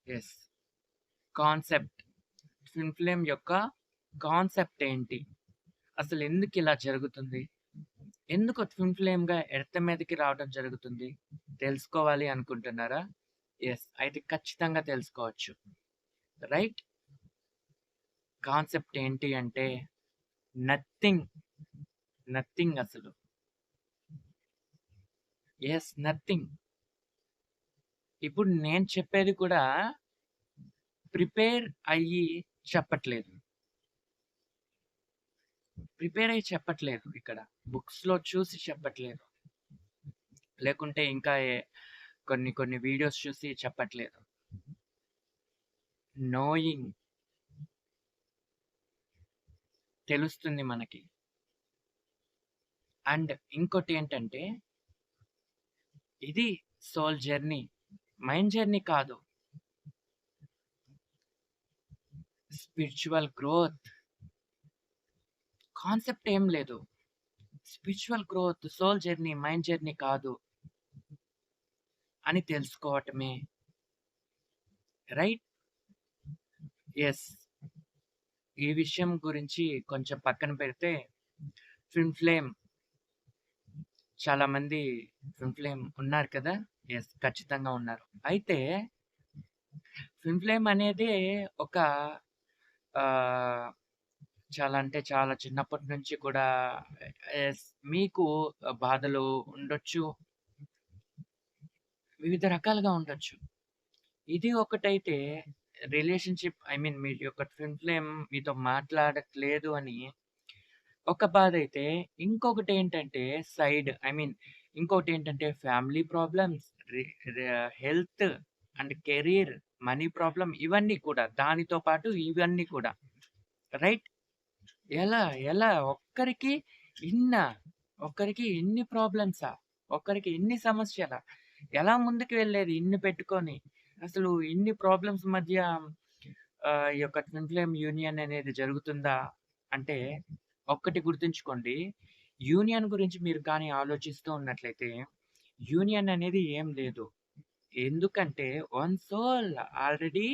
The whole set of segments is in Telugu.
యెస్. కాన్సెప్ట్. ట్విన్ ఫ్లేమ్ యొక్క కాన్సెప్ట్ ఏంటి? అసలెందుకు ఇలా జరుగుతుంది? ఎందుకు ట్విన్ ఫ్లేమ్‌గా ఎర్త్ మీదకి రావడం జరుగుతుంది? తెలుసుకోవాలి అనుకుంటున్నారా? యెస్. అయితే ఖచ్చితంగా తెలుసుకోవచ్చు. రైట్? కాన్సెప్ట్ ఏంటి అంటే నథింగ్. నథింగ్ అసలు. యెస్. నథింగ్. ఇప్పుడు నేను చెప్పేది కూడా ప్రిపేర్ అయ్యి చెప్పట్లేదు. ప్రిపేర్ అయ్యి చెప్పట్లేదు ఇక్కడ. బుక్స్‌లో చూసి చెప్పట్లేదు. లేకుంటే ఇంకా కొన్ని కొన్ని వీడియోస్ చూసి చెప్పట్లేదు. నోయింగ్ తెలుస్తుంది మనకి. అండ్ ఇంకోటేంటంటే ఇది సోల్ జర్నీ. మైండ్ జర్నీ కాదు. Spiritual growth. కాన్సెప్ట్ ఏం లేదు. Spiritual growth, soul journey, mind journey కాదు అని తెలుసుకోవటమే. రైట్? యెస్. ఈ విషయం గురించి కొంచెం పక్కన పెడితే ట్విన్ ఫ్లేమ్ చాలామంది ట్విన్ ఫ్లేమ్ ఉన్నారు కదా! యెస్. ఖచ్చితంగా ఉన్నారు. అయితే ట్విన్ ఫ్లేమ్ అనేది ఒక ఆహ్, చాలా అంటే చాలా చిన్నప్పటి నుంచి కూడా యెస్. మీకు బాధలు ఉండొచ్చు. వివిధ రకాలుగా ఉండొచ్చు. ఇది ఒకటైతే రిలేషన్‌షిప్ ఐ మీన్ మీ యొక్క ట్విన్ ఫ్లేమ్ మీతో మాట్లాడట్లేదు అని ఒక బాధైతే, ఇంకొకటేంటంటే సైడ్ ఐ మీన్ ఇంకోటేంటంటే ఫ్యామిలీ ప్రాబ్లమ్స్, రి ర health and career, money problem ఇవన్నీ కూడా. దానితో పాటు ఇవన్నీ కూడా. రైట్? ఎలా? ఎలా? ఇన్నా? ఒక్కరికి ఇన్ని ప్రాబ్లమ్సా? ఒక్కరికి ఇన్ని సమస్యలా? ఎలా ముందుకు వెళ్ళేది ఇన్ని పెట్టుకొని? అసలు ఇన్ని ప్రాబ్లమ్స్ మధ్య ఈ యొక్క ట్విన్ ఫ్లేమ్ యూనియన్ అనేది జరుగుతుందా? అంటే ఒక్కటి గుర్తుంచుకోండి. యూనియన్ గురించి మీరు కానీ ఆలోచిస్తూ ఉన్నట్లయితే, యూనియన్ అనేది ఏం లేదు. ఎందుకంటే వన్ సోల్ ఆల్రెడీ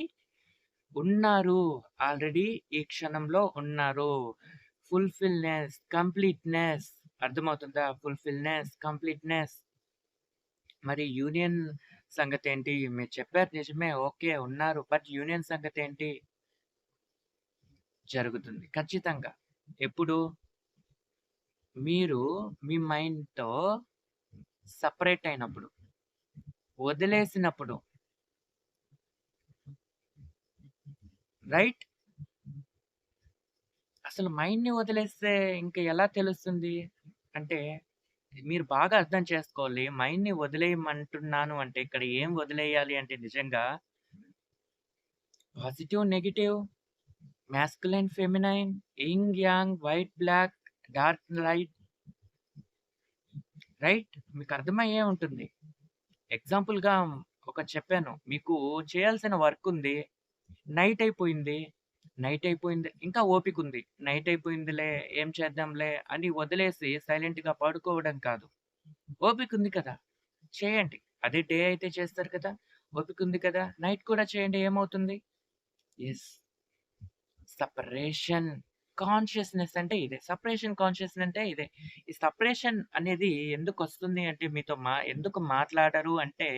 ఉన్నారు. ఆల్రెడీ ఈ క్షణంలో ఉన్నారు. ఫుల్‌ఫిల్‌నెస్, కంప్లీట్‌నెస్ అర్థమవుతుందా? Fulfilness, completeness. మరి యూనియన్ సంగతేంటి? మీరు చెప్పారు నిజమే. ఓకే. ఉన్నారు. బట్ యూనియన్ సంగతేంటి? జరుగుతుంది. ఖచ్చితంగా. ఎప్పుడు? మీరు మీ మైండ్‌తో సెపరేట్ అయినప్పుడు. వదిలేసినప్పుడు. రైట్? అసలు మైండ్‌ని వదిలేస్తే ఇంక ఎలా తెలుస్తుంది? అంటే మీరు బాగా అర్థం చేసుకోవాలి. మైండ్‌ని వదిలేయమంటున్నాను అంటే ఇక్కడ ఏం వదిలేయాలి అంటే నిజంగా positive, negative, masculine, feminine, yin, yang, white, black, dark, light. Right? మీకు అర్థమయ్యే ఉంటుంది. ఎగ్జాంపుల్‌గా ఒకటి చెప్పాను. మీకు చేయాల్సిన వర్క్ ఉంది. నైట్ అయిపోయింది. నైట్ అయిపోయింది. ఇంకా ఓపికుంది. నైట్ అయిపోయిందిలే, ఏం చేద్దాంలే అని వదిలేసి సైలెంట్‌గా పడుకోవడం కాదు. ఓపికుంది కదా! చేయండి. అదే డే అయితే చేస్తారు కదా! ఓపికుంది కదా! నైట్ కూడా చేయండి ఏమవుతుంది? యెస్. సెపరేషన్. కాన్షియస్‌నెస్ అంటే ఇదే. సెపరేషన్ కాన్షియస్‌నెస్ అంటే ఇదే. ఈ సెపరేషన్ అనేది ఎందుకొస్తుంది అంటే మీతో ఎందుకు మాట్లాడరు అంటే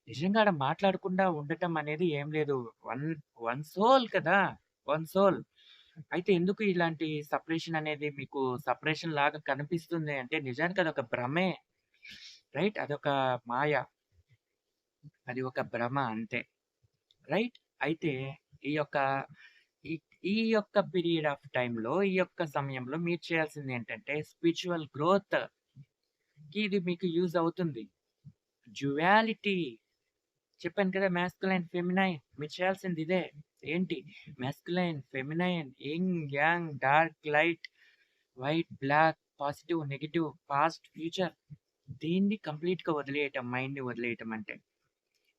నిజంగా ఆడ మాట్లాడకుండా ఉండటం అనేది ఏం లేదు. వన్ వన్ సోల్ కదా! One soul. అయితే ఎందుకు ఇలాంటి సెపరేషన్ అనేది మీకు సెపరేషన్ లాగా కనిపిస్తుంది అంటే నిజానికి అదొక భ్రమే. రైట్? అదొక మాయ. అది ఒక భ్రమ అంతే. రైట్? అయితే ఈ యొక్క ఈ ఈ యొక్క పీరియడ్ ఆఫ్ టైమ్‌లో, ఈ యొక్క సమయంలో మీరు చేయాల్సిందేంటంటే స్పిరిచ్యువల్ గ్రోత్‌కి ఇది మీకు యూజ్ అవుతుంది. డ్యుయాలిటీ చెప్పాను కదా! మాస్కులైన్, ఫెమినైన్ మీరు చేయాల్సింది ఇదే. ఏంటి? Masculine, feminine, yin, yang, dark, light, white, black, positive, negative, past, future దీన్ని కంప్లీట్‌గా వదిలేయటం మైండ్‌ని వదిలేయటం అంటే.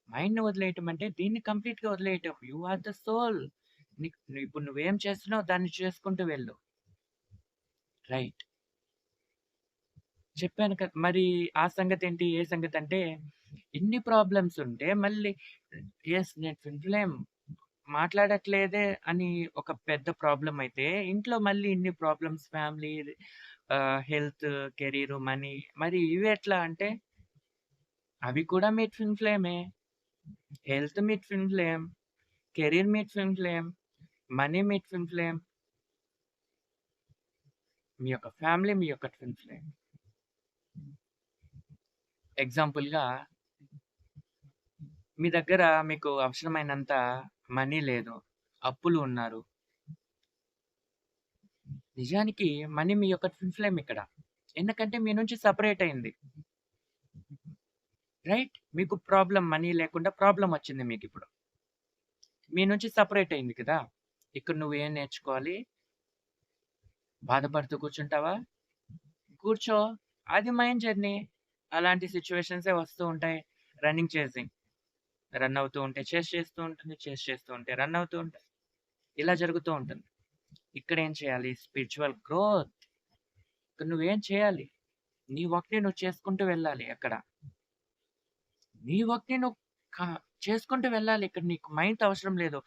మైండ్‌ని వదిలేయటం అంటే దీన్ని కంప్లీట్‌గా వదిలేయటం. You are the soul. ఇప్పుడు నువ్వేం చేస్తున్నావో దాన్ని చేసుకుంటూ వెళ్ళు. రైట్. చెప్పాను కదా! మరి ఆ సంగతేంటి? ఏ సంగతంటే ఇన్ని ప్రాబ్లమ్స్ ఉంటే మళ్ళీ యెస్. నేను ట్విన్ ఫ్లేమ్ మాట్లాడట్లేదే అని ఒక పెద్ద ప్రాబ్లమ్ అయితే, ఇంట్లో మళ్ళీ ఇన్ని problems family, health, career, money మరి ఇవి ఎట్లా అంటే, అవి కూడా మీ ట్విన్ ఫ్లేమే. హెల్త్ మీ ట్విన్ ఫ్లేమ్, కెరీర్ మీ ట్విన్ ఫ్లేమ్, మనీ మీ ట్విన్ ఫ్లేమ్, మీ యొక్క ఫ్యామిలీ మీ యొక్క ట్విన్ ఫ్లేమ్. ఎగ్జాంపుల్‌గా మీ దగ్గర మీకు అవసరమైనంత మనీ లేదు. అప్పులు ఉన్నారు. నిజానికి మనీ మీ యొక్క ట్విన్ ఫ్లేమ్ ఇక్కడ. ఎందుకంటే మీ నుంచి సెపరేట్ అయింది. రైట్? మీకు ప్రాబ్లమ్ మనీ లేకుండా ప్రాబ్లమ్ వచ్చింది మీకిప్పుడు. మీ నుంచి సెపరేట్ అయింది కదా! ఇక్కడ నువ్వేం నేర్చుకోవాలి? బాధపడుతూ కూర్చుంటావా? కూర్చో. అది మైండ్ జర్నీ. అలాంటి సిట్యుయేషన్సే వస్తూ ఉంటాయి. Running chasing. రన్ అవుతూ ఉంటే చేస్ చేస్తూ ఉంటుంది. చేస్ చేస్తూ ఉంటే రన్ అవుతూ ఉంటాయి. ఇలా జరుగుతూ ఉంటుంది. ఇక్కడేం చేయాలి? Spiritual growth. ఇక్కడ నువ్వేం చేయాలి? నీ వర్క్‌ని నువ్వు చేసుకుంటూ వెళ్ళాలి అక్కడ. నీ వర్క్‌ని నువ్వు చేసుకుంటూ వెళ్ళాలి. ఇక్కడ నీకు మైండ్ అవసరం లేదు.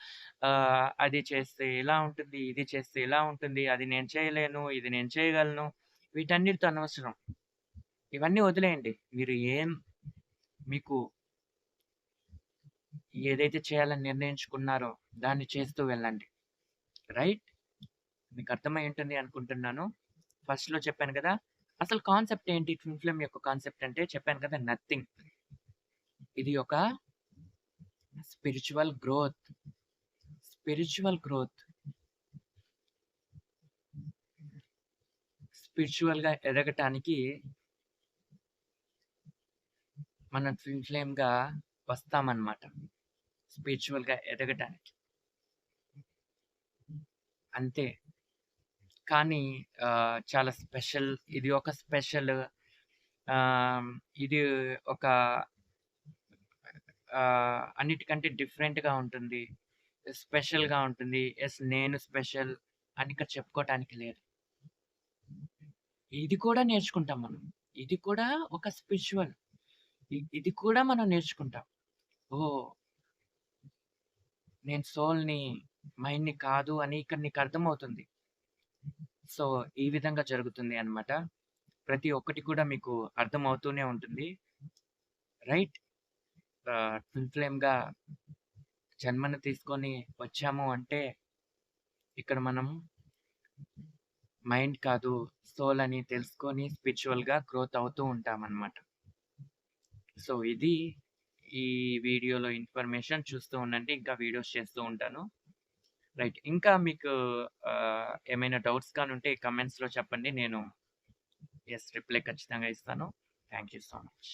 అది చేస్తే ఇలా ఉంటుంది, ఇది చేస్తే ఇలా ఉంటుంది, అది నేను చేయలేను, ఇది నేను చేయగలను. వీటన్నిటితో అనవసరం. ఇవన్నీ వదిలేయండి. మీరు మీకు ఏదైతే చేయాలని నిర్ణయించుకున్నారో దాన్ని చేస్తూ వెళ్ళండి. రైట్? మీకు అర్థమై ఉంటుంది అనుకుంటున్నాను. ఫస్ట్‌లో చెప్పాను కదా! అసలు కాన్సెప్ట్ ఏంటి? ట్విన్ ఫ్లేమ్ యొక్క కాన్సెప్ట్ అంటే చెప్పాను కదా! నథింగ్. ఇది ఒక స్పిరిచ్యువల్ గ్రోత్. Spiritual growth. స్పిరిచ్యువల్‌గా ఎదగటానికి మనం ట్విన్ ఫ్లేమ్‌గా వస్తామన్నమాట. స్పిరిచ్యువల్‌గా ఎదగటానికి. అంతే. కానీ చాలా స్పెషల్. ఇది ఒక స్పెషల్. ఇది ఒక అన్నిటికంటే డిఫరెంట్‌గా ఉంటుంది. స్పెషల్‌గా ఉంటుంది. యెస్, నేను స్పెషల్ అని ఇక్కడ చెప్పుకోవటానికి లేదు. ఇది కూడా నేర్చుకుంటాం మనం. ఇది కూడా ఒక స్పిరిచ్యువల్. ఇది కూడా మనం నేర్చుకుంటాం. ఓహ్! నేను సోల్‌ని, మైండ్‌ని కాదు అని ఇక్కడ నీకు అర్థమవుతుంది. సో, ఈ విధంగా జరుగుతుంది అన్నమాట. ప్రతి ఒక్కటి కూడా మీకు అర్థమవుతూనే ఉంటుంది. రైట్? ట్విన్ ఫ్లేమ్‌గా జన్మను తీసుకొని వచ్చాము అంటే, ఇక్కడ మనం మైండ్ కాదు, సోల్ అని తెలుసుకొని స్పిరిచ్యువల్‌గా గ్రోత్ అవుతూ ఉంటామన్నమాట. సో, ఇది ఈ వీడియోలో ఇన్ఫర్మేషన్. చూస్తూ ఉండండి. ఇంకా వీడియోస్ చేస్తూ ఉంటాను. రైట్. ఇంకా మీకు ఏమైనా డౌట్స్ గాని ఉంటే కామెంట్స్‌లో చెప్పండి. నేను రిప్లై ఖచ్చితంగా ఇస్తాను. Thank you so much.